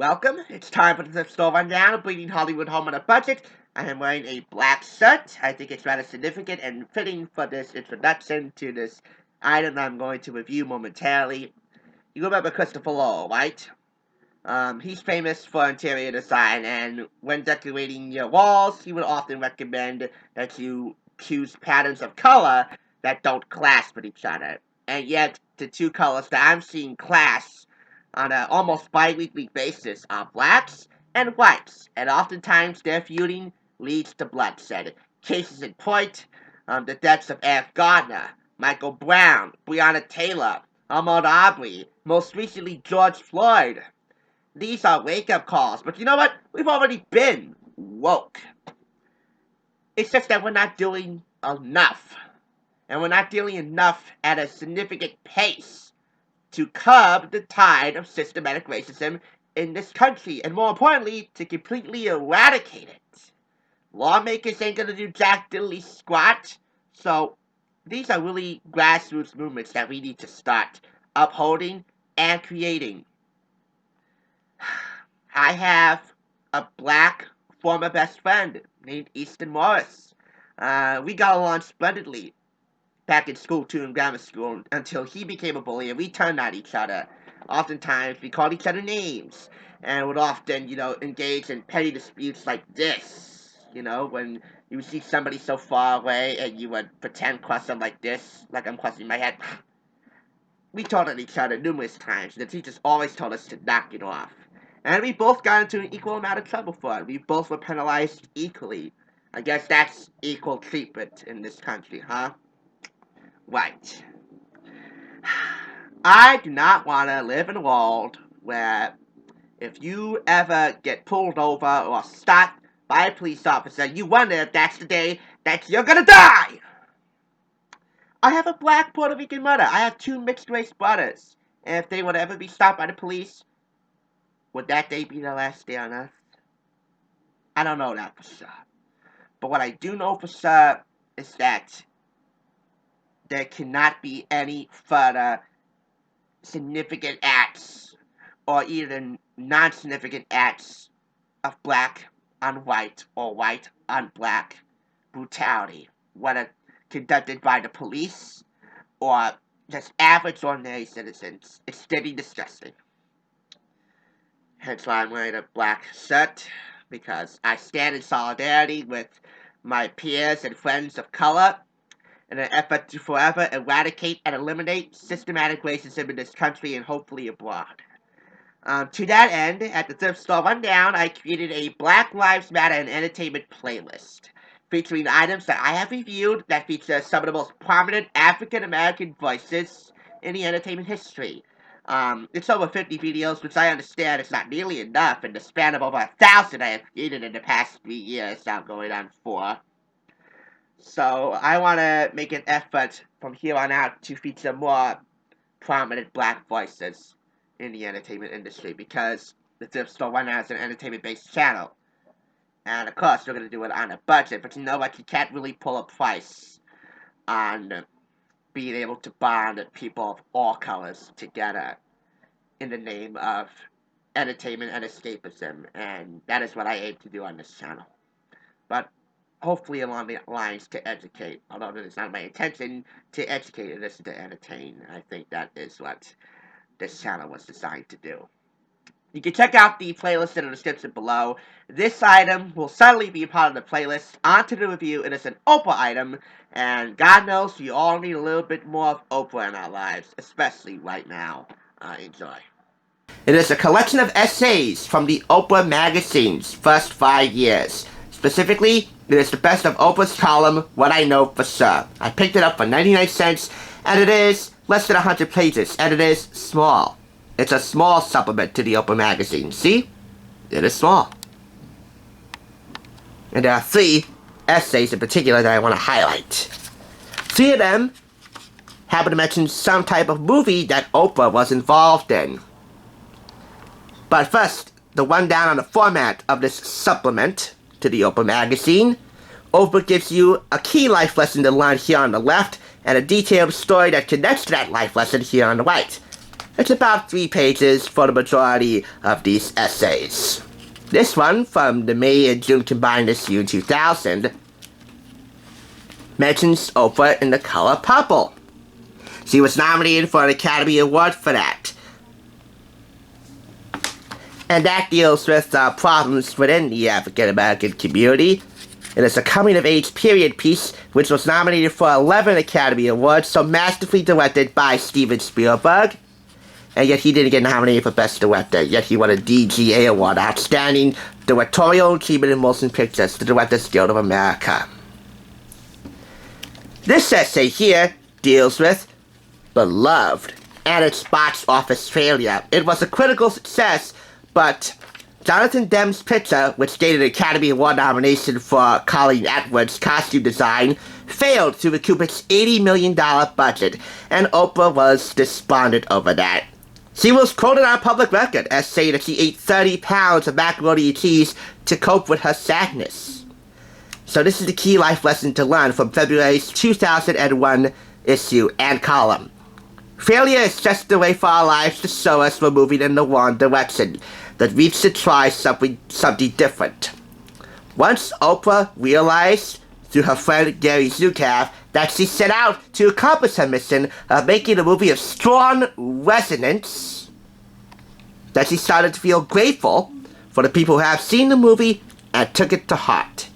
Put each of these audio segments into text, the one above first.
Welcome. It's time for the Thrift Store Rundown, a bleeding Hollywood home on a budget. I am wearing a black shirt. I think it's rather significant and fitting for this introduction to this item I'm going to review momentarily. You remember Christopher Lowell, right? He's famous for interior design, and when decorating your walls, he would often recommend that you choose patterns of color that don't clash with each other. And yet, the two colors that I'm seeing clash on an almost bi-weekly basis are blacks and whites, and oftentimes their feuding leads to bloodshed. Cases in point, the deaths of Eric Gardner, Michael Brown, Breonna Taylor, Ahmaud Arbery, most recently George Floyd. These are wake-up calls, but you know what? We've already been woke. It's just that we're not doing enough. And we're not doing enough at a significant pace to curb the tide of systematic racism in this country, and more importantly, to completely eradicate it. Lawmakers ain't gonna do jack diddly squat, so these are really grassroots movements that we need to start upholding and creating. I have a black former best friend named Easton Morris. We got along splendidly back in school too, in grammar school, until he became a bully and we turned on each other. Oftentimes we called each other names and would often, engage in petty disputes like this. When you would see somebody so far away and you would pretend cross them like this, like I'm crossing my head. We told on each other numerous times, and the teachers always told us to knock it off. And we both got into an equal amount of trouble for it. We both were penalized equally. I guess that's equal treatment in this country, huh? Right. I do not want to live in a world where if you ever get pulled over or stopped by a police officer, you wonder if that's the day that you're gonna die! I have a black Puerto Rican mother. I have two mixed-race brothers. And if they would ever be stopped by the police, would that day be their last day on Earth? I don't know that for sure. But what I do know for sure is that there cannot be any further significant acts or even non-significant acts of black on white or white on black brutality, whether conducted by the police or just average ordinary citizens. It's steady disgusting. Hence why I'm wearing a black shirt, because I stand in solidarity with my peers and friends of color in an effort to forever eradicate and eliminate systematic racism in this country and hopefully abroad. To that end, at the Thrift Store Rundown, I created a Black Lives Matter and Entertainment playlist, featuring items that I have reviewed that feature some of the most prominent African American voices in the entertainment history. It's over 50 videos, which I understand is not nearly enough in the span of over 1,000 I have created in the past 3 years, now going on 4. So I want to make an effort from here on out to feature more prominent black voices in the entertainment industry, because the Thrift Store Rundown is an entertainment-based channel. And of course, we're going to do it on a budget, but you know what? You can't really pull a price on being able to bond people of all colors together in the name of entertainment and escapism. And that is what I aim to do on this channel. But hopefully along the lines to educate, although it is not my intention to educate, it is to entertain. I think that is what this channel was designed to do. You can check out the playlist in the description below. This item will certainly be a part of the playlist. On to the review. It is an Oprah item, and God knows we all need a little bit more of Oprah in our lives, especially right now. Enjoy. It is a collection of essays from the Oprah magazine's first 5 years. Specifically, it is the best of Oprah's column, What I Know For Sure. I picked it up for 99 cents, and it is less than 100 pages, and it is small. It's a small supplement to the Oprah magazine. See? It is small. And there are 3 essays in particular that I want to highlight. 3 of them happen to mention some type of movie that Oprah was involved in. But first, the rundown on the format of this supplement to the Oprah magazine. Oprah gives you a key life lesson to learn here on the left, and a detailed story that connects to that life lesson here on the right. It's about 3 pages for the majority of these essays. This one, from the May and June combined issue in 2000, mentions Oprah in the color purple. She was nominated for an Academy Award for that. And that deals with problems within the African American community. It is a coming-of-age period piece, which was nominated for 11 Academy Awards, so masterfully directed by Steven Spielberg. And yet he didn't get nominated for Best Director, yet he won a DGA Award, Outstanding Directorial Achievement in Motion Pictures, the Directors Guild of America. This essay here deals with Beloved and its box office failure. It was a critical success, but Jonathan Demme's picture, which gained an Academy Award nomination for Colleen Atwood's costume design, failed to recoup its $80 million budget, and Oprah was despondent over that. She was quoted on public record as saying that she ate 30 pounds of macaroni and cheese to cope with her sadness. So this is the key life lesson to learn from February's 2001 issue and column. Failure is just the way for our lives to show us we're moving in the wrong direction, that we should try something different. Once Oprah realized, through her friend Gary Zukav, that she set out to accomplish her mission of making a movie of strong resonance, that she started to feel grateful for the people who have seen the movie and took it to heart.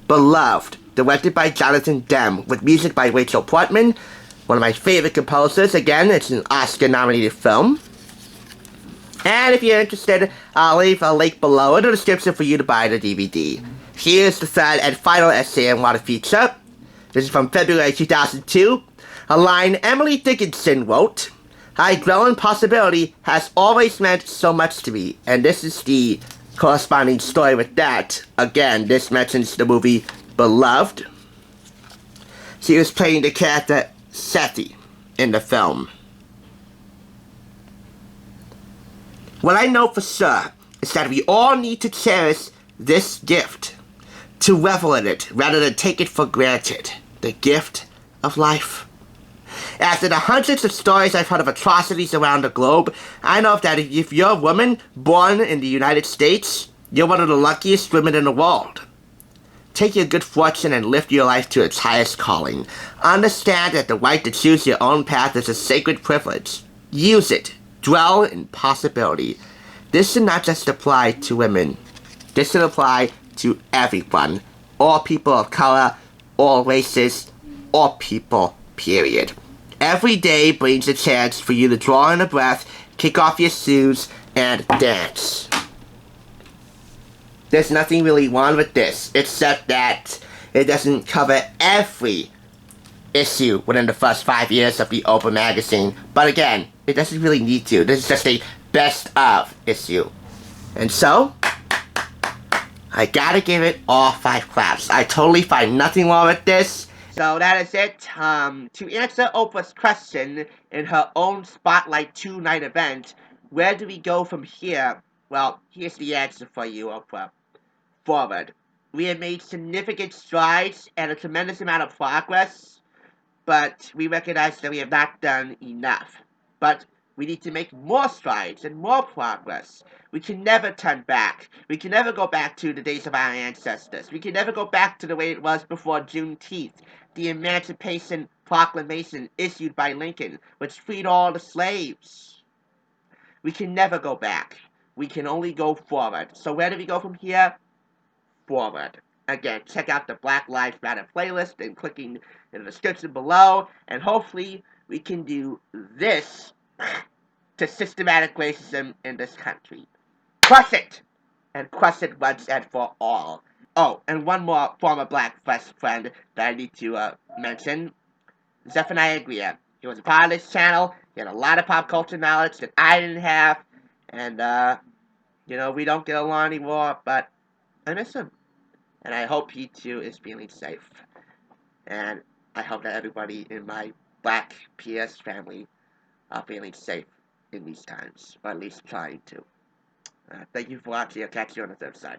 Beloved, directed by Jonathan Demme, with music by Rachel Portman, one of my favorite composers. Again, it's an Oscar-nominated film. And if you're interested, I'll leave a link below in the description for you to buy the DVD. Here's the third and final essay I want to feature. This is from February 2002. A line Emily Dickinson wrote, "I grow in possibility has always meant so much to me." And this is the corresponding story with that. Again, this mentions the movie Beloved. She was playing the character Sethi in the film. What I know for sure is that we all need to cherish this gift, to revel in it rather than take it for granted. The gift of life. After the hundreds of stories I've heard of atrocities around the globe, I know that if you're a woman born in the United States, you're one of the luckiest women in the world. Take your good fortune and lift your life to its highest calling. Understand that the right to choose your own path is a sacred privilege. Use it. Dwell in possibility. This should not just apply to women. This should apply to everyone. All people of color, all races, all people, period. Every day brings a chance for you to draw in a breath, kick off your shoes, and dance. There's nothing really wrong with this, except that it doesn't cover every issue within the first 5 years of the Oprah magazine. But again, it doesn't really need to. This is just a best of issue. And so, I gotta give it all 5 claps. I totally find nothing wrong with this. So that is it. To answer Oprah's question in her own Spotlight 2-night event, where do we go from here? Well, here's the answer for you, Oprah. Forward. We have made significant strides and a tremendous amount of progress, but we recognize that we have not done enough. But we need to make more strides and more progress. We can never turn back. We can never go back to the days of our ancestors. We can never go back to the way it was before Juneteenth, the Emancipation Proclamation issued by Lincoln, which freed all the slaves. We can never go back. We can only go forward. So where do we go from here? Forward. Again, check out the Black Lives Matter playlist and clicking in the description below, and hopefully we can do this to systematic racism in this country. Crush it! And crush it once and for all. Oh, and one more former black best friend that I need to mention. Zephaniah Greer. He was a part of this channel. He had a lot of pop culture knowledge that I didn't have. And, we don't get along anymore, but I miss him. And I hope he too is feeling safe. And I hope that everybody in my Black PS family are feeling safe in these times, or at least trying to. Thank you for watching. I'll catch you on the third side.